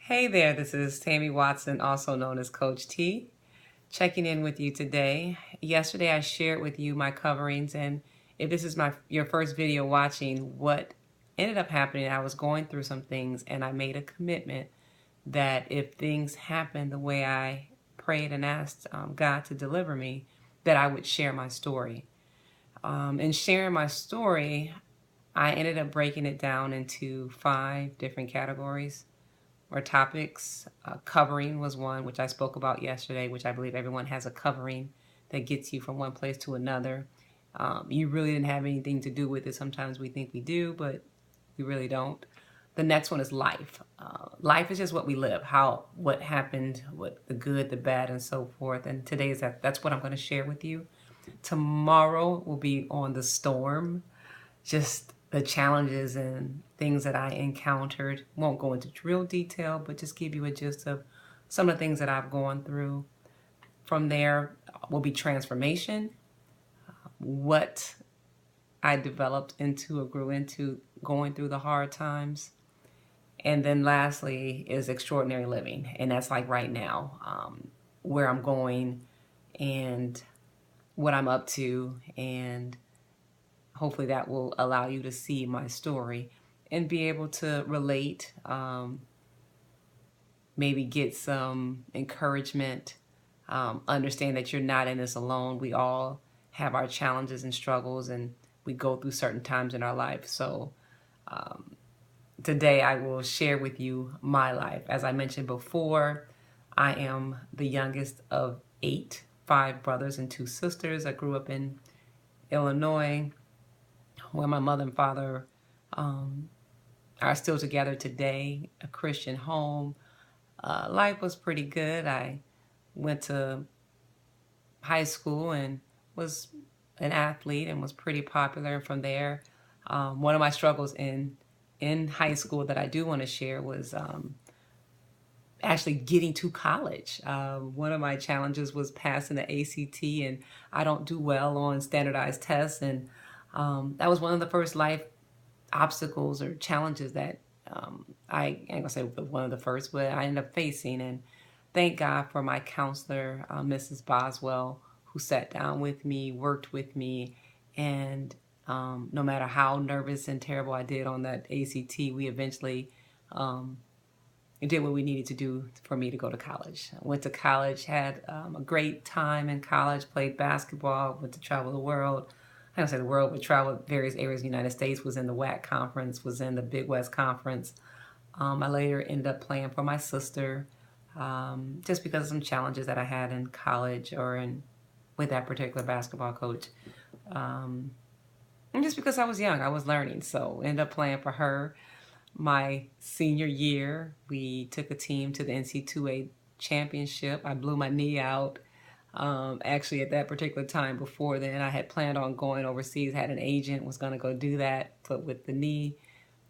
Hey there, this is Tammy Watson, also known as Coach T, checking in with you today. Yesterday I shared with you my coverings, and if this is your first video watching, what ended up happening, I was going through some things and I made a commitment that if things happened the way I prayed and asked God to deliver me, that I would share my story. In sharing my story, I ended up breaking it down into 5 different categories or topics. Covering was one, which I spoke about yesterday, which I believe everyone has a covering that gets you from one place to another. You really didn't have anything to do with it. Sometimes we think we do, but we really don't. The next one is life. Life is just what we live, what happened, what the good, the bad, and so forth. And today is that's what I'm going to share with you. Tomorrow will be on the storm, just the challenges and things that I encountered. Won't go into real detail, but just give you a gist of some of the things that I've gone through. From there will be transformation, what I developed into or grew into going through the hard times. And then lastly is extraordinary living. And that's like right now, where I'm going and what I'm up to, and hopefully that will allow you to see my story and be able to relate, maybe get some encouragement, understand that you're not in this alone. We all have our challenges and struggles, and we go through certain times in our life. So today I will share with you my life. As I mentioned before, I am the youngest of 8, 5 brothers and 2 sisters. I grew up in Illinois, where my mother and father are still together today, a Christian home. Life was pretty good. I went to high school and was an athlete and was pretty popular. From there, one of my struggles in high school that I do want to share was actually getting to college. One of my challenges was passing the ACT, and I don't do well on standardized tests, and that was one of the first life obstacles or challenges that I ain't gonna say one of the first, but I ended up facing. And thank God for my counselor, Mrs. Boswell, who sat down with me, worked with me, and no matter how nervous and terrible I did on that ACT, we eventually did what we needed to do for me to go to college. I went to college, had a great time in college, played basketball, went to travel the world. I don't say the world, but traveled various areas of the United States, was in the WAC conference, was in the Big West conference. I later ended up playing for my sister, just because of some challenges that I had in college with that particular basketball coach. And just because I was young, I was learning. So ended up playing for her. My senior year, we took a team to the NC2A championship. I blew my knee out. Actually, at that particular time before then, I had planned on going overseas, had an agent, was going to go do that, but with the knee,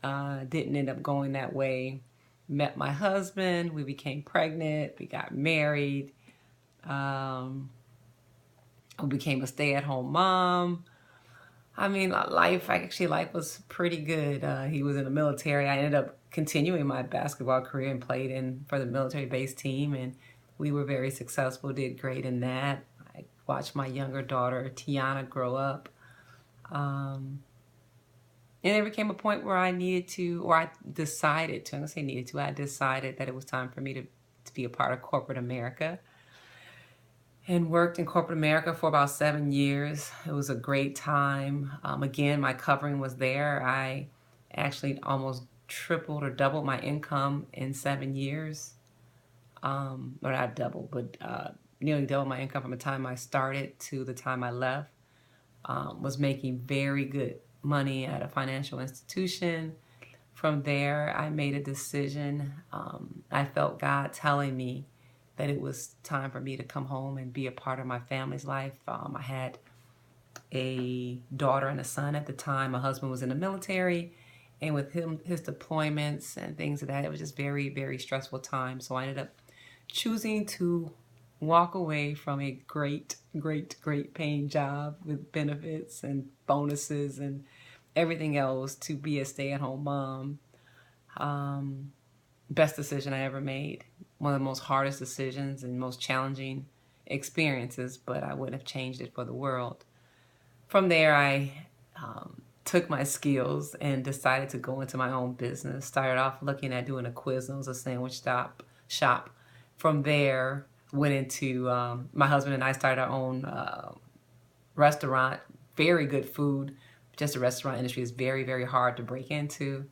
didn't end up going that way. Met my husband, we became pregnant, we got married, I became a stay-at-home mom. I mean, life was pretty good. He was in the military. I ended up continuing my basketball career and played for the military-based team, and we were very successful, did great in that. I watched my younger daughter, Tiana, grow up. And there became a point where I needed to, or I decided to, I'm going to say needed to, I decided that it was time for me to be a part of corporate America. And worked in corporate America for about 7 years. It was a great time. Again, my covering was there. I actually almost tripled or doubled my income in 7 years. Or not double, but nearly doubled my income from the time I started to the time I left. Was making very good money at a financial institution. From there, I made a decision. I felt God telling me that it was time for me to come home and be a part of my family's life. I had a daughter and a son at the time. My husband was in the military, and with his deployments and things like that, it was just very, very stressful time. So I ended up choosing to walk away from a great, great, great paying job with benefits and bonuses and everything else to be a stay-at-home mom. best decision I ever made. One of the most hardest decisions and most challenging experiences, but I wouldn't have changed it for the world. From there, I took my skills and decided to go into my own business. Started off looking at doing a Quiznos, a sandwich shop. From there, went into my husband and I started our own restaurant. Very good food. Just the restaurant industry is very, very hard to break into.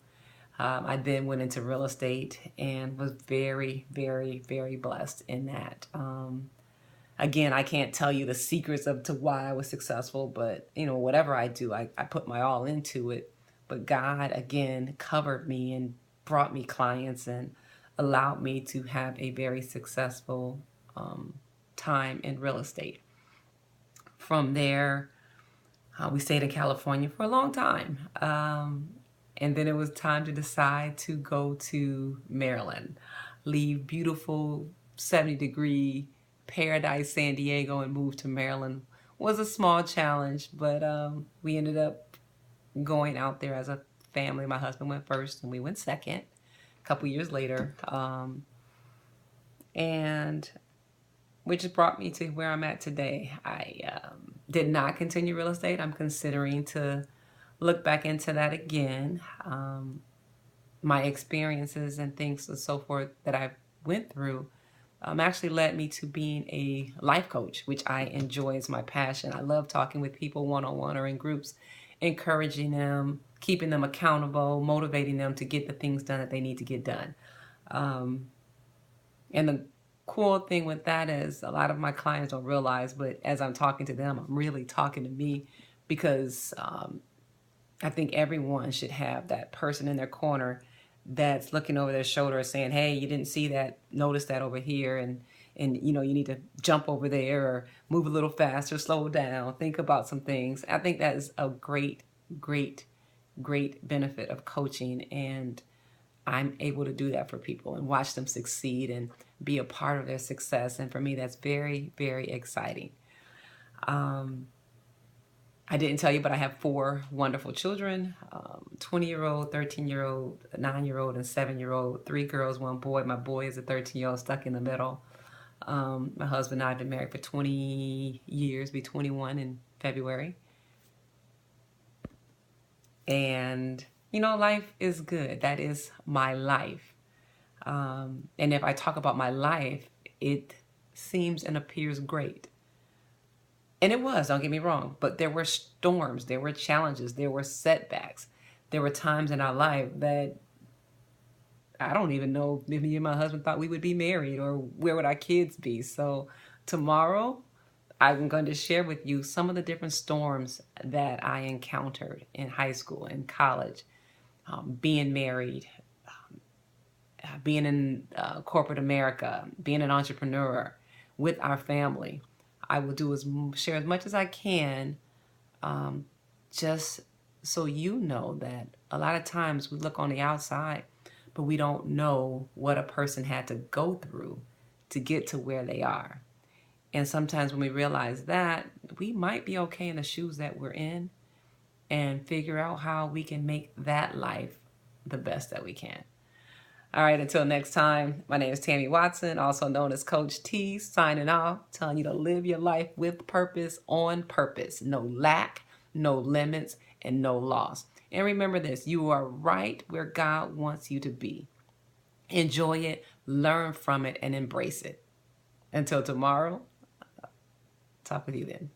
I then went into real estate and was very, very, very blessed in that. Again, I can't tell you the secrets of to why I was successful, but whatever I do, I put my all into it. But God again covered me and brought me clients and allowed me to have a very successful time in real estate. From there, we stayed in California for a long time. And then it was time to decide to go to Maryland, leave beautiful 70-degree paradise San Diego and move to Maryland. Was a small challenge, but we ended up going out there as a family. My husband went first and we went second a couple years later. And which brought me to where I'm at today. I did not continue real estate. I'm considering to look back into that again. My experiences and things and so forth that I went through actually led me to being a life coach, which I enjoy as my passion. I love talking with people one-on-one or in groups, encouraging them, keeping them accountable, motivating them to get the things done that they need to get done. And the cool thing with that is a lot of my clients don't realize, but as I'm talking to them, I'm really talking to me because I think everyone should have that person in their corner that's looking over their shoulder saying, hey, you didn't see that, notice that over here, and you need to jump over there or move a little faster, slow down, think about some things. I think that is a great, great, great benefit of coaching, and I'm able to do that for people and watch them succeed and be a part of their success. And for me, that's very, very exciting. I didn't tell you, but I have 4 wonderful children, 20-year-old, 13-year-old, 9-year-old, and 7-year-old, 3 girls, 1 boy. My boy is a 13-year-old stuck in the middle. My husband and I have been married for 20 years, be 21 in February. And, life is good. That is my life. And if I talk about my life, it seems and appears great. And it was, don't get me wrong, but there were storms, there were challenges, there were setbacks. There were times in our life that I don't even know if me and my husband thought we would be married or where would our kids be. So tomorrow, I'm going to share with you some of the different storms that I encountered in high school and college, being married, being in corporate America, being an entrepreneur with our family. I will share as much as I can, just so you know that a lot of times we look on the outside, but we don't know what a person had to go through to get to where they are. And sometimes when we realize that, we might be okay in the shoes that we're in and figure out how we can make that life the best that we can. All right, until next time, my name is Tammy Watson, also known as Coach T, signing off, telling you to live your life with purpose, on purpose. No lack, no limits, and no loss. And remember this, you are right where God wants you to be. Enjoy it, learn from it, and embrace it. Until tomorrow, talk with you then.